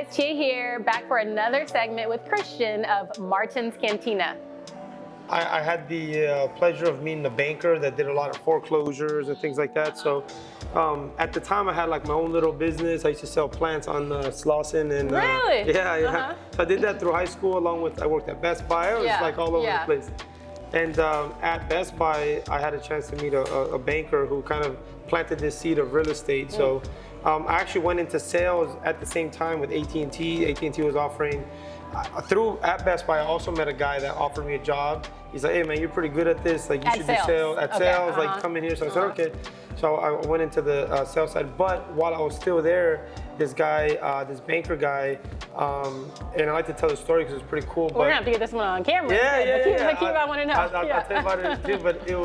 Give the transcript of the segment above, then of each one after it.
guys, Chia here, back for another segment with Christian of Martin's Cantina. I had the pleasure of meeting a banker that did a lot of foreclosures and things like that. So at the time I had like my own little business. I used to sell plants on Slauson and Really? Yeah. So I did that through high school along with, I worked at Best Buy. I was like all over the place. And at Best Buy, I had a chance to meet a banker who kind of planted this seed of real estate. So I actually went into sales at the same time with AT&T. AT&T was offering, at Best Buy, I also met a guy that offered me a job. He's like, hey man, you're pretty good at this. Like you should do sales. Sales, like come in here. So I said, okay. So I went into the sales side. But while I was still there, this guy, this banker guy, and I like to tell the story because it's pretty cool. We're gonna have to get this one on camera. Yeah. I want to know. I'll tell you about it too. But it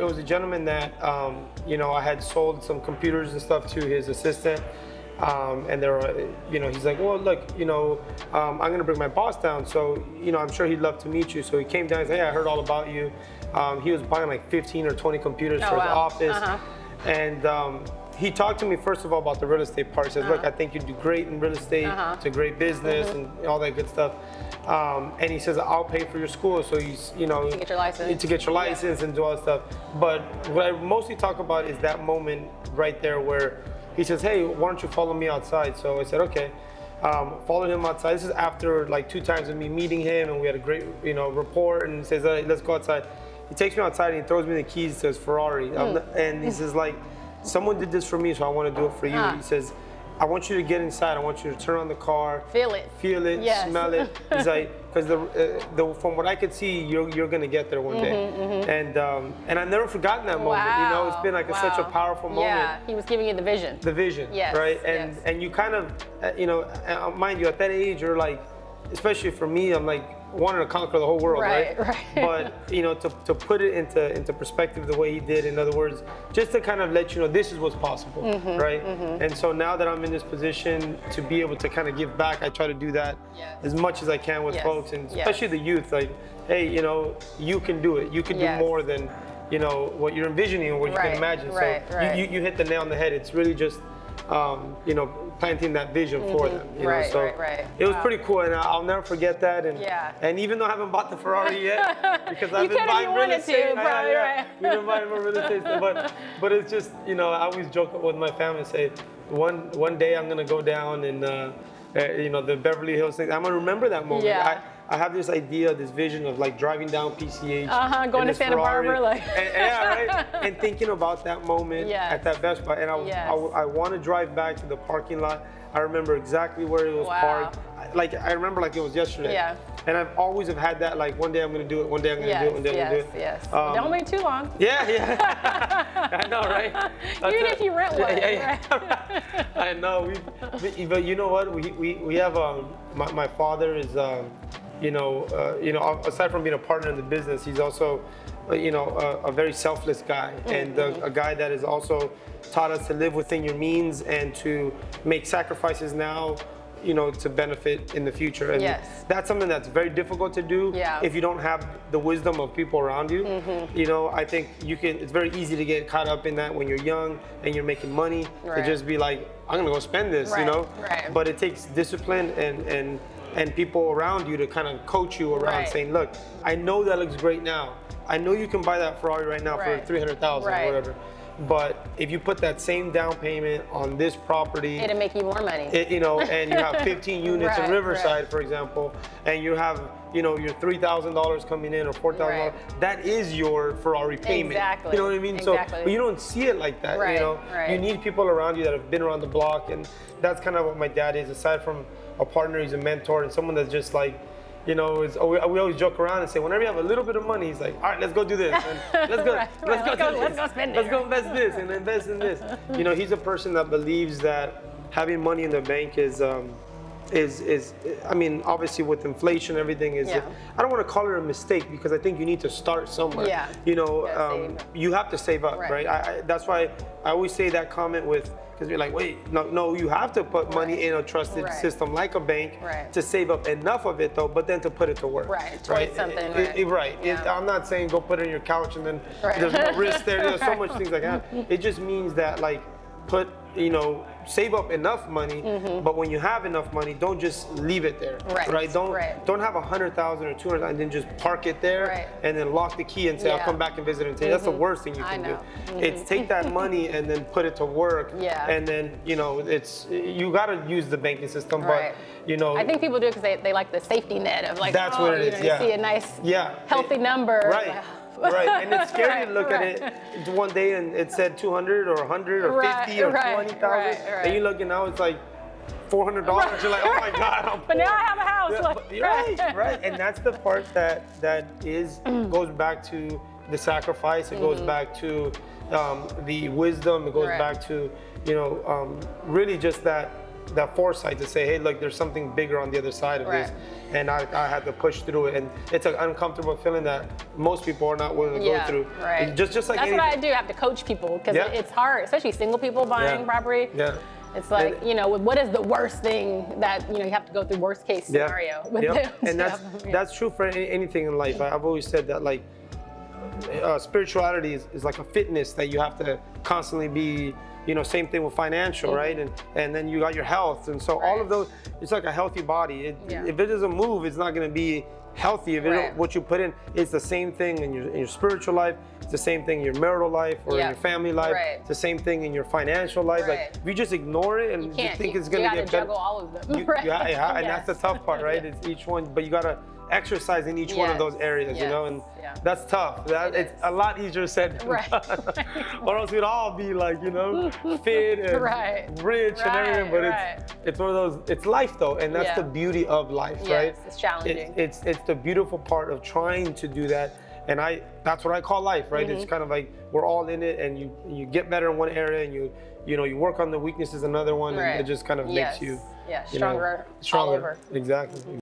was a gentleman that I had sold some computers and stuff to his assistant. And there were, he's like, well, look, I'm gonna bring my boss down, so I'm sure he'd love to meet you. So he came down and said, hey, I heard all about you. He was buying like 15 or 20 computers for his office, and he talked to me first of all about the real estate part. He says, look, I think you'd do great in real estate. It's a great business and all that good stuff. And he says, I'll pay for your school, so to get your license, and do all that stuff. But what I mostly talk about is that moment right there where he says, hey, why don't you follow me outside? So I said, okay. Followed him outside. This is after like 2 times of me meeting him, and we had a great, rapport. And he says, hey, let's go outside. He takes me outside and he throws me the keys to his Ferrari. And he says, like, someone did this for me, so I want to do it for you. He says, I want you to get inside. I want you to turn on the car. Feel it, smell it. He's like, because from what I could see, you're gonna get there one day. And I've never forgotten that moment. It's been like such a powerful moment. Yeah, he was giving you the vision. The vision, right? And you kind of, mind you, at that age, you're like, especially for me, I'm like wanting to conquer the whole world, right? But to put it into perspective the way he did, in other words, just to kind of let you know this is what's possible, right? And so now that I'm in this position to be able to kind of give back, I try to do that as much as I can with folks, and especially the youth. Like, hey, you can do it. You can do more than what you're envisioning or what you can imagine. So you hit the nail on the head. It's really just planting that vision for them. It was pretty cool, and I'll never forget that. And even though I haven't bought the Ferrari yet, because I've been buying real estate. We've been buying more real estate stuff, but it's just I always joke with my family and say, one day I'm gonna go down and the Beverly Hills thing. I'm gonna remember that moment. I have this idea, this vision of like driving down PCH, going to Santa Barbara, and thinking about that moment at that Best Buy. And I want to drive back to the parking lot. I remember exactly where it was parked. I remember like it was yesterday. And I've always had that, like, one day I'm gonna do it, one day I'm gonna do it, one day I'm gonna do it. Don't wait too long. I know, right? Even if you rent one. I know. But you know what? We have my father is aside from being a partner in the business, he's also a very selfless guy, and a guy that has also taught us to live within your means and to make sacrifices now to benefit in the future. And that's something that's very difficult to do if you don't have the wisdom of people around you. I think it's very easy to get caught up in that when you're young and you're making money, to just be like, I'm gonna go spend this, But it takes discipline and people around you to kind of coach you around, saying, look, I know that looks great now. I know you can buy that Ferrari right now for $300,000 or whatever. But if you put that same down payment on this property, it'll make you more money. And you have 15 units in Riverside, for example, and you have your $3,000 coming in or $4,000. That is your Ferrari payment. Exactly. You know what I mean? So, but you don't see it like that. You need people around you that have been around the block, and that's kind of what my dad is. Aside from a partner, he's a mentor and someone that's just like, we always joke around and say, whenever you have a little bit of money, he's like, all right, let's go do this. And let's go spend it. Let's go invest this and invest in this. He's a person that believes that having money in the bank is obviously with inflation, everything is, I don't want to call it a mistake, because I think you need to start somewhere. You have to save up, right? That's why I always say that comment because you're like, wait, no, you have to put money in a trusted system like a bank to save up enough of it, though, but then to put it to work. Something. I'm not saying go put it on your couch and then there's no risk there. There's so much things like that. It just means that, like, put save up enough money, but when you have enough money, don't just leave it there, Right, Don't right. don't have 100,000 or 200 and then just park it there Right. and then lock the key and say I'll Yeah. come back and visit in 10 years. That's the worst thing you I can know. do. It's take that money and then put it to work, Yeah. and then it's you got to use the banking system, Right. but I think people do it because they like the safety net of like, That's oh, what it you is, know, yeah. you see a nice, yeah, healthy number. Right. Right, and it's scary to look Right. at it one day and it said 200 or 100 or Right, 50 or right, 20,000, right. and you look and now it's like $400. You're like, oh my God, I'm But now poor. I have a house. Yeah, like, right, and that's the part that goes back to the sacrifice. It goes back to the wisdom. It goes Right. back to really just that foresight to say, hey, look, there's something bigger on the other side of this, Right. and I had to push through it. And it's an uncomfortable feeling that most people are not willing to Yeah, go through. right. Just like That's anything. what I do. I have to coach people because Yeah. it's hard, especially single people buying Yeah. property. Yeah. It's like, what is the worst thing that, you have to go through worst case scenario with Yep. them. And that's true for anything in life. I've always said that, like, spirituality is like a fitness that you have to constantly be, same thing with financial, right? And then you got your health. And so all of those, it's like a healthy body. Yeah. If it doesn't move, it's not going to be healthy. If it Right. don't, what you put in, it's the same thing in your spiritual life. It's the same thing in your marital life or in Yeah. your family life. Right. It's the same thing in your financial life. Right. Like, if you just ignore it and You you can't. think it's You going to gotta get better. juggle all of them. You, Right. yeah, and Yes. that's the tough part, right? Yes. It's each one, but you gotta exercise in each one of Yes. those areas, Yes. and Yeah. that's tough. It It's is. a lot easier said than Right. done. Or else we'd all be like, fit and Right. rich and everything. But Right. it's one of those. It's life though, and that's Yeah. the beauty of life, Yes, right? it's challenging. It's the beautiful part of trying to do that. And that's what I call life, right? Mm-hmm. It's kind of like we're all in it, and you get better in one area, and you work on the weaknesses in another one, Right. and it just kind of Yes. makes you Yeah, you know, stronger all over. Exactly.